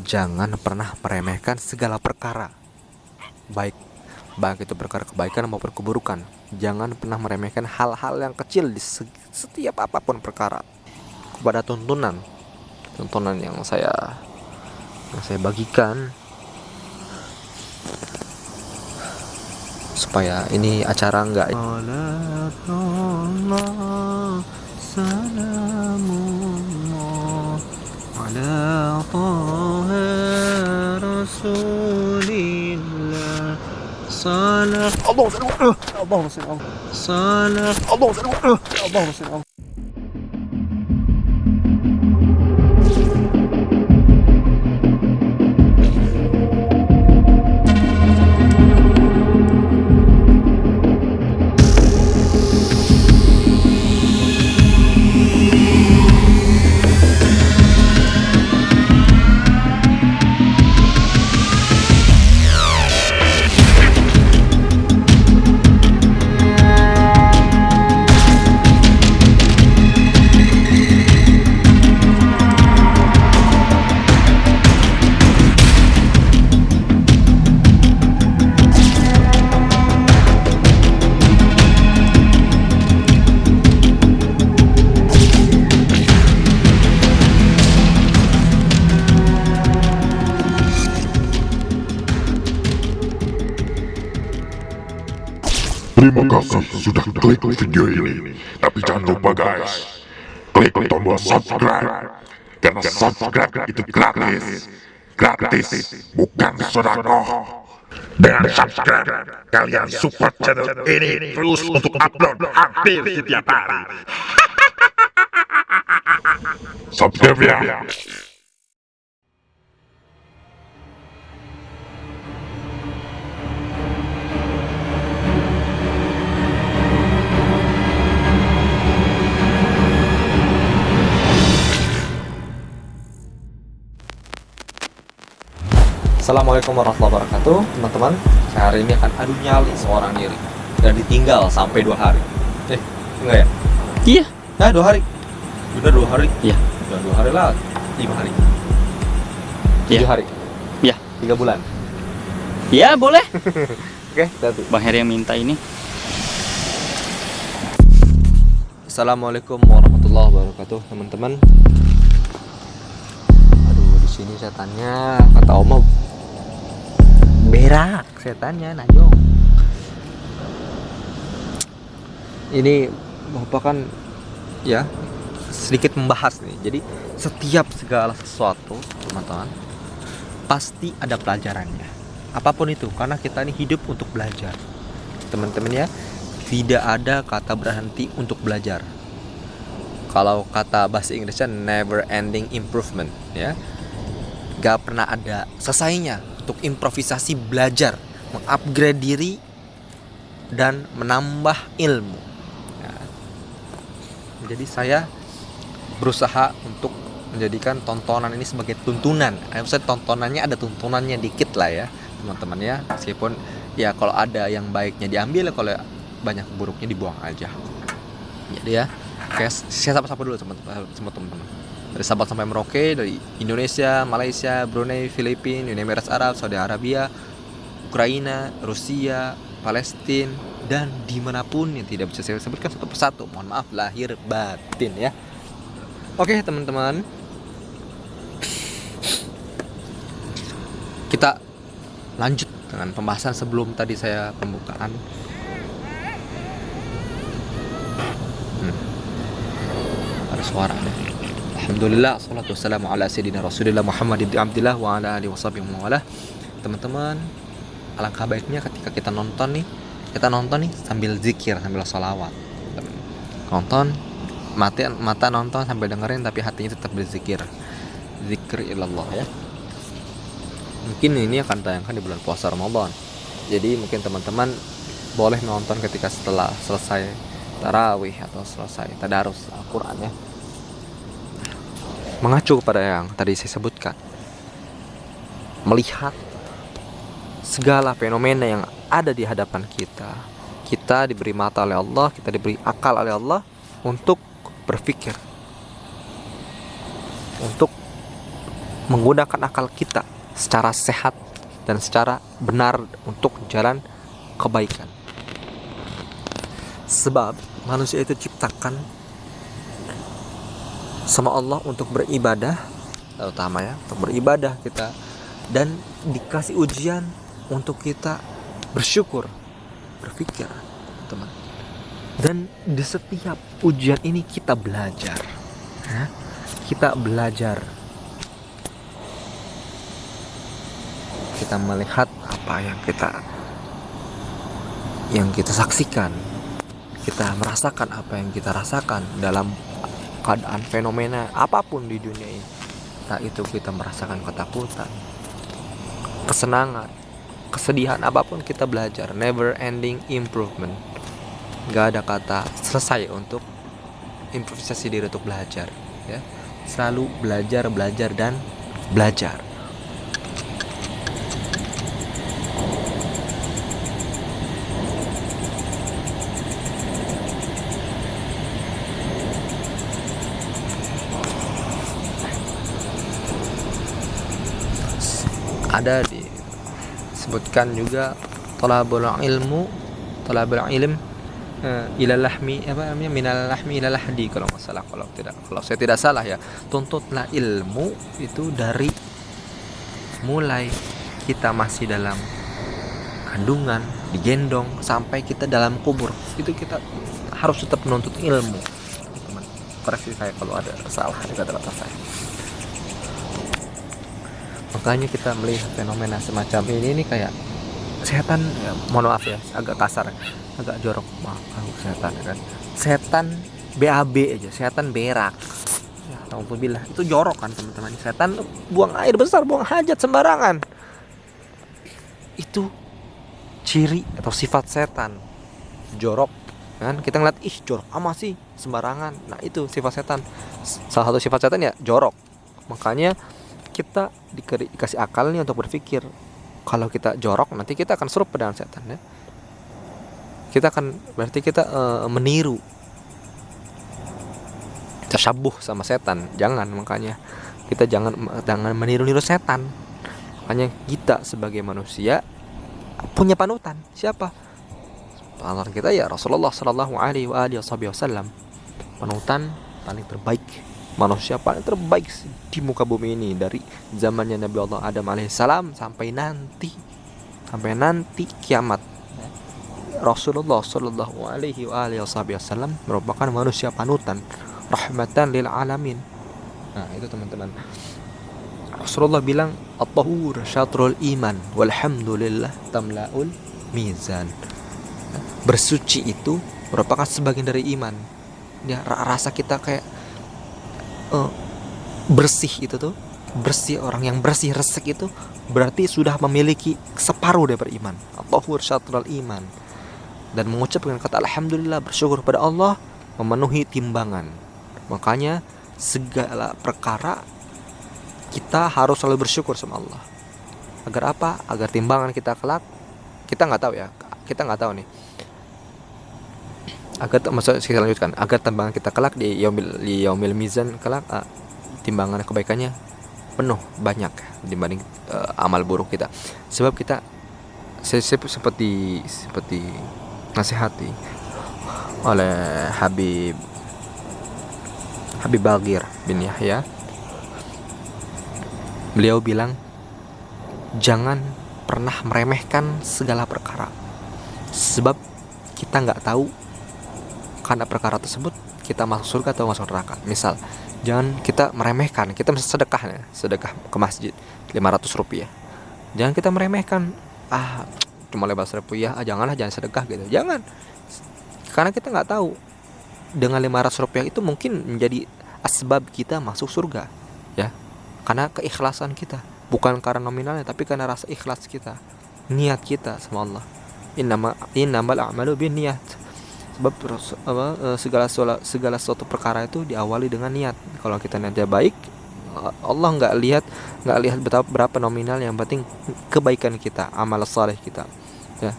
Jangan pernah meremehkan segala perkara, baik baik itu perkara kebaikan maupun keburukan. Jangan pernah meremehkan hal-hal yang kecil di setiap apapun perkara. Kepada tuntunan yang saya bagikan, supaya ini acara enggak ala taha rasulillah salah Allah salah Allah. Terima kasih sudah klik video ini. Tapi jangan lupa guys, klik tombol subscribe. Karena subscribe itu gratis. Gratis, bukan sedekah. Dengan subscribe, kalian support channel ini terus untuk upload hampir setiap hari. Subscribe ya. Assalamualaikum warahmatullahi wabarakatuh, teman-teman. Saya hari ini akan adu nyali seorang diri dan ditinggal sampai 2 hari. Enggak ya? Iya. Nah, 2 hari. Udah 2 hari? Iya. Udah 2 hari lah. 5 hari. 7 Iya. hari. Iya. 3 bulan. Iya, boleh. Oke, hati. Bang Heri yang minta ini. Assalamualaikum warahmatullahi wabarakatuh, teman-teman. Aduh, di sini setannya kata Oma berak, setannya Najong. Ini merupakan ya sedikit membahas nih. Jadi setiap segala sesuatu, teman-teman, pasti ada pelajarannya. Apapun itu, karena kita ini hidup untuk belajar. Teman-teman ya, tidak ada kata berhenti untuk belajar. Kalau kata bahasa Inggrisnya never ending improvement ya. Gak pernah ada selesainya untuk improvisasi belajar, mengupgrade diri dan menambah ilmu ya. Jadi saya berusaha untuk menjadikan tontonan ini sebagai tuntunan. Maksudnya tontonannya ada tuntunannya dikit lah ya, teman-teman ya. Meskipun ya kalau ada yang baiknya diambil, kalau banyak buruknya dibuang aja. Jadi ya, oke, saya sapa-sapa dulu semua teman-teman. Dari Sabang sampai Merauke, dari Indonesia, Malaysia, Brunei, Filipina, Uni Emirat Arab, Saudi Arabia, Ukraina, Rusia, Palestina, dan dimanapun yang tidak bisa saya sebutkan satu persatu. Mohon maaf lahir batin ya. Oke teman-teman, kita lanjut dengan pembahasan sebelum tadi saya pembukaan. Ada suara deh. Alhamdulillah, salatu wassalamu ala sayyidina Rasulillah Muhammad ibn Abdillah wa ala alihi washabihi wa ala. Teman-teman, alangkah baiknya ketika kita nonton nih sambil zikir, sambil sholawat. Nonton, mata nonton sambil dengerin tapi hatinya tetap berzikir. Zikir ilallah ya. Mungkin ini akan tayangkan di bulan puasa Ramadan. Jadi mungkin teman-teman boleh nonton ketika setelah selesai tarawih atau selesai tadarus Al-Quran ya. Mengacu kepada yang tadi saya sebutkan, melihat segala fenomena yang ada di hadapan kita. Kita diberi mata oleh Allah, kita diberi akal oleh Allah untuk berpikir, untuk menggunakan akal kita secara sehat dan secara benar untuk jalan kebaikan. Sebab manusia itu diciptakan sama Allah untuk beribadah, terutama ya, untuk beribadah kita, dan dikasih ujian untuk kita bersyukur, berpikir, teman. Dan di setiap ujian ini kita belajar, ya. Kita belajar, kita melihat apa yang kita saksikan, kita merasakan apa yang kita rasakan dalam keadaan fenomena apapun di dunia ini. Entah itu kita merasakan ketakutan, kesenangan, kesedihan, apapun kita belajar. Never ending improvement. Gak ada kata selesai untuk improvisasi diri untuk belajar, ya. Selalu belajar dan belajar. Ada disebutkan juga talabul ilm ila lahmi minal lahmi ila lahdi, kalau nggak salah, kalau saya tidak salah ya. Tuntutlah ilmu itu dari mulai kita masih dalam kandungan, digendong, sampai kita dalam kubur. Itu kita harus tetap menuntut ilmu, teman. Koreksi saya kalau ada salah di kata-kata saya. Makanya kita melihat fenomena semacam ini kayak setan, ya, mohon maaf ya, agak kasar, agak jorok, maaf, setan kan. Setan BAB aja, setan berak. Ya, alhamdulillah, itu jorok kan teman-teman. Setan buang air besar, buang hajat sembarangan. Itu ciri atau sifat setan. Jorok kan, kita ngeliat jorok amat sih, sembarangan. Nah, itu sifat setan. Salah satu sifat setan ya jorok. Makanya kita dikasih akal nih untuk berpikir, kalau kita jorok nanti kita akan serupa dengan setan, ya. Berarti kita meniru, tasyabuh sama setan. Jangan, makanya kita jangan meniru-niru setan. Makanya kita sebagai manusia punya panutan. Siapa? Panutan kita ya Rasulullah sallallahu alaihi wasallam. Panutan paling terbaik, manusia paling terbaik di muka bumi ini, dari zamannya Nabi Allah Adam alaihissalam sampai nanti kiamat. Rasulullah sallallahu alaihi wasallam merupakan manusia panutan, rahmatan lil alamin. Nah, itu teman-teman. Rasulullah bilang, at-tahur syatrul iman walhamdulillah tamlaul mizan. Bersuci itu merupakan sebagian dari iman. Ya, rasa kita kayak bersih itu tuh, bersih, orang yang bersih resik itu berarti sudah memiliki separuh dari beriman. At-tahur syatrul iman. Dan mengucapkan kata alhamdulillah, bersyukur pada Allah, memenuhi timbangan. Makanya segala perkara kita harus selalu bersyukur sama Allah. Agar apa? Agar timbangan kita kelak, kita nggak tahu nih. Maksudnya kita lanjutkan, agar timbangan kita kelak di yaumil mizan kelak, timbangan kebaikannya penuh, banyak dibanding amal buruk kita. Sebab kita seperti nasihati oleh Habib Bagir bin Yahya. Beliau bilang, jangan pernah meremehkan segala perkara, sebab kita nggak tahu karena perkara tersebut kita masuk surga atau masuk neraka. Misal, jangan kita meremehkan, kita mesti sedekah ke masjid 500 rupiah. Jangan kita meremehkan, cuma 500 rupiah, jangan sedekah gitu. Jangan, karena kita nggak tahu dengan 500 rupiah itu mungkin menjadi asbab kita masuk surga, ya. Karena keikhlasan kita, bukan karena nominalnya, tapi karena rasa ikhlas kita, niat kita sama Allah. Innamal a'malu binniyat. Sebab segala suatu perkara itu diawali dengan niat. Kalau kita niatnya baik, Allah nggak lihat berapa nominal, yang penting kebaikan kita, amal saleh kita, ya.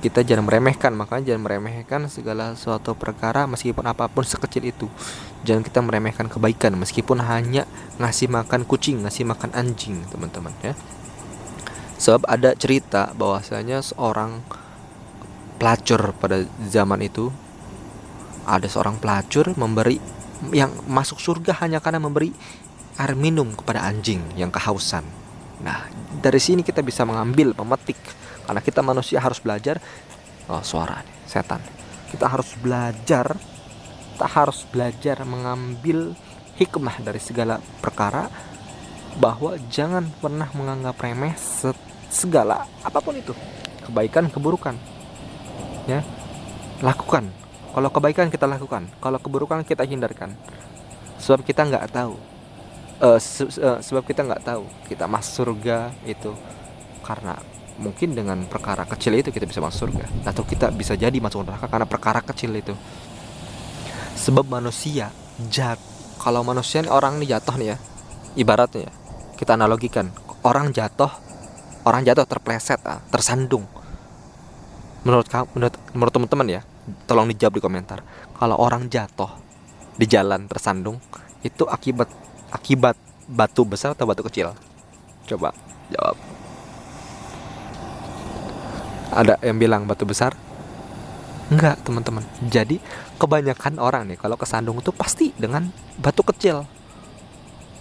kita jangan meremehkan, makanya jangan meremehkan segala suatu perkara meskipun apapun sekecil itu. Jangan kita meremehkan kebaikan meskipun hanya ngasih makan kucing, ngasih makan anjing, teman-teman ya. Sebab ada cerita bahwasanya seorang pelacur pada zaman itu, ada seorang pelacur memberi yang masuk surga hanya karena memberi air minum kepada anjing yang kehausan. Nah, dari sini kita bisa mengambil, memetik, karena kita manusia harus belajar. Oh, suara nih, setan. Kita harus belajar, mengambil hikmah dari segala perkara, bahwa jangan pernah menganggap remeh segala apapun itu, kebaikan, keburukan. Ya, lakukan. Kalau kebaikan kita lakukan, kalau keburukan kita hindarkan. Sebab kita nggak tahu. Sebab kita nggak tahu kita masuk surga itu karena mungkin dengan perkara kecil itu kita bisa masuk surga, atau kita bisa jadi masuk neraka karena perkara kecil itu. Sebab manusia kalau manusia ini, orang ini jatuh nih ya, ibaratnya ya, kita analogikan orang jatuh terpleset, tersandung. Menurut teman-teman ya, tolong dijawab di komentar. Kalau orang jatuh di jalan tersandung itu akibat batu besar atau batu kecil? Coba jawab. Ada yang bilang batu besar? Enggak, teman-teman. Jadi kebanyakan orang nih kalau kesandung itu pasti dengan batu kecil.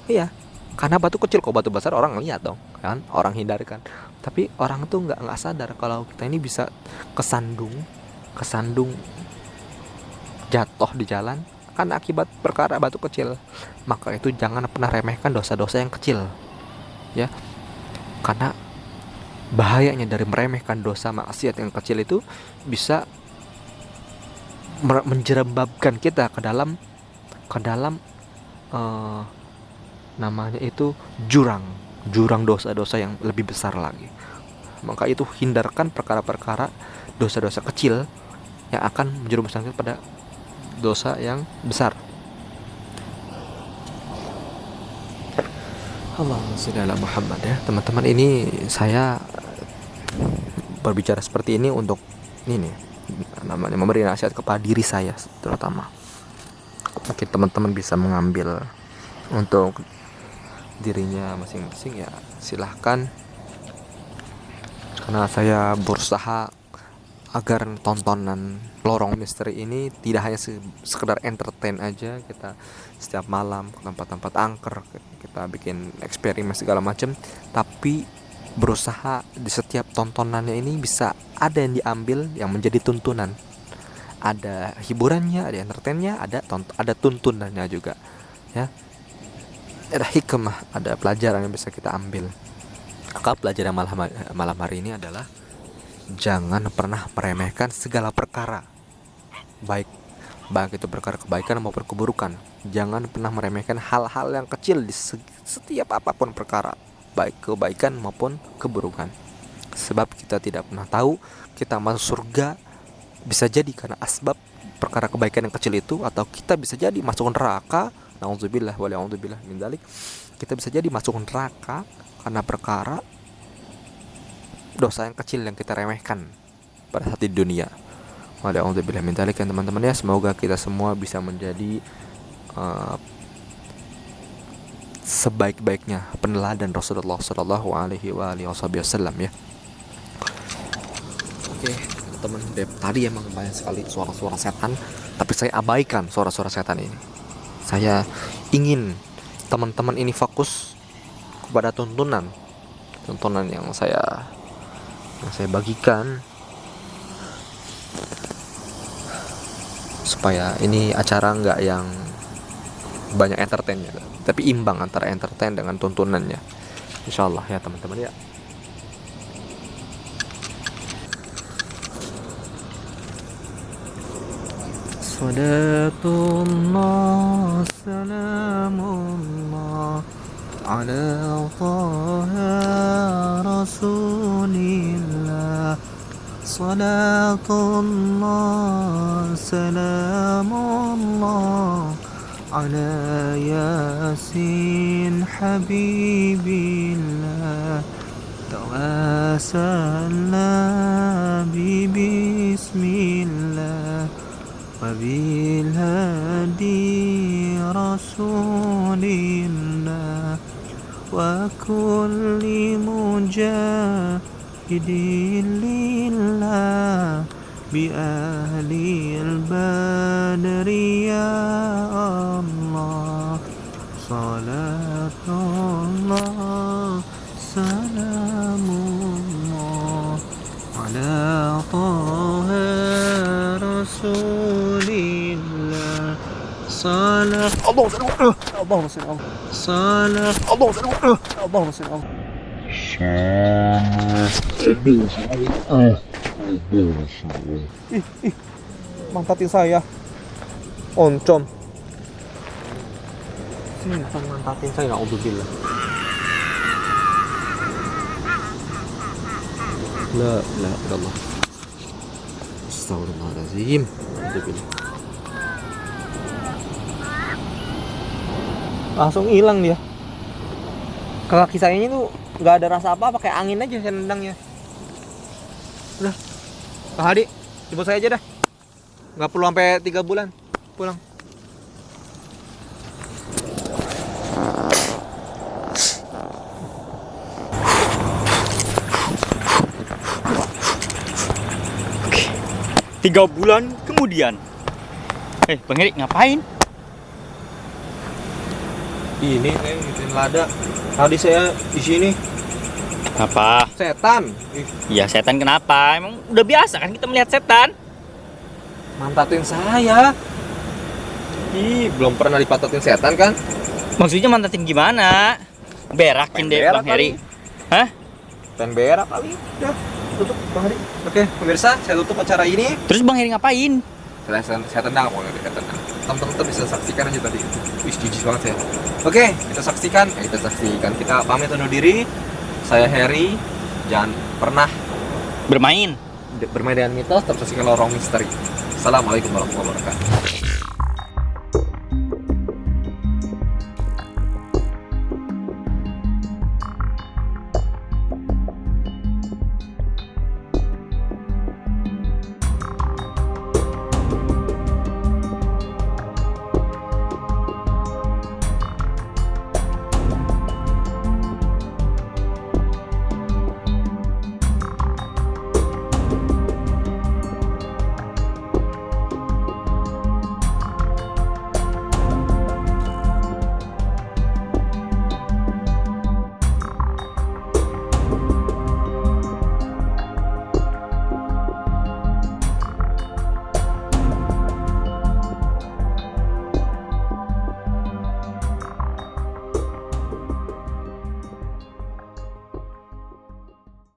Iya, karena batu kecil, kok batu besar orang lihat dong, kan? Orang hindarkan. Tapi orang tuh nggak sadar kalau kita ini bisa kesandung jatuh di jalan karena akibat perkara batu kecil. Maka itu jangan pernah remehkan dosa-dosa yang kecil, ya. Karena bahayanya dari meremehkan dosa maksiat yang kecil itu bisa menjerembabkan kita ke dalam namanya itu jurang dosa-dosa yang lebih besar lagi. Maka itu hindarkan perkara-perkara dosa-dosa kecil yang akan menjerumuskan kita pada dosa yang besar. Allahumma shalli ala Muhammad ya. Teman-teman, ini saya berbicara seperti ini untuk ini namanya memberi nasihat kepada diri saya terutama. Mungkin teman-teman bisa mengambil untuk dirinya masing-masing, ya silahkan. Karena saya berusaha agar tontonan Lorong Misteri ini tidak hanya sekedar entertain aja. Kita setiap malam ke tempat-tempat angker, kita bikin eksperimen segala macam, tapi berusaha di setiap tontonannya ini bisa ada yang diambil yang menjadi tuntunan. Ada hiburannya, ada entertainnya, ada tuntunannya juga, ya. Ada hikmah, ada pelajaran yang bisa kita ambil. Maka pelajaran malam hari ini adalah jangan pernah meremehkan segala perkara, baik itu perkara kebaikan maupun keburukan. Jangan pernah meremehkan hal-hal yang kecil di setiap apapun perkara, baik kebaikan maupun keburukan. Sebab kita tidak pernah tahu kita masuk surga bisa jadi karena asbab perkara kebaikan yang kecil itu, atau kita bisa jadi masuk neraka. Nauzubillah wa la'udzubillah min dzalik. Kita bisa jadi masuk neraka karena perkara dosa yang kecil yang kita remehkan pada saat di dunia. Wa la'udzubillah min dzalik, teman-teman ya. Semoga kita semua bisa menjadi sebaik-baiknya peneladan Rasulullah sallallahu alaihi wasallam ya. Oke, teman, tadi emang banyak sekali suara-suara setan, tapi saya abaikan suara-suara setan ini. Saya ingin teman-teman ini fokus kepada tuntunan yang saya bagikan, supaya ini acara nggak yang banyak entertainnya, tapi imbang antara entertain dengan tuntunannya, insyaallah ya teman-teman ya. Salatullah salamullah ala taha rasulillah. Salatullah salamullah ala yasin habibillah. Tawasalna bibi mujahidin lillah bi ahlil badri ya Allah salatullah salamullah ala taha rasulillah salat Allah salat Allah mantatin saya oncom simpan mantatin saya na'udzubillah la ilaha illallah astagfirullahaladzim na'udzubillah langsung hilang dia ke kaki sayanya tuh nggak ada rasa apa-apa kayak angin aja saya nendangnya. Udah Pak Hadi jemput saya aja dah, nggak perlu sampai 3 bulan pulang. Oke. 3 bulan kemudian. Bang Heri ngapain? Ini ngikutin lada. Tadi saya di sini. Apa? Setan. Ya setan kenapa? Emang udah biasa kan kita melihat setan? Mantatin saya. Ih, belum pernah dipatatin setan kan? Maksudnya mantatin gimana? Berakin deh Berak Bang Heri. kali. Hah? Pen berak kali. Udah, tutup Bang Hadi. Oke, pemirsa, saya tutup acara ini. Terus Bang Heri ngapain? Saya tendang pokoknya, saya tendang. Teman-teman bisa saksikan aja tadi. Wih, jijik banget saya. Oke, kita saksikan. Kita pamit undur diri. Saya Heri. Jangan pernah Bermain. bermain dengan mitos, tetap saksikan Lorong Misteri. Assalamualaikum warahmatullahi wabarakatuh.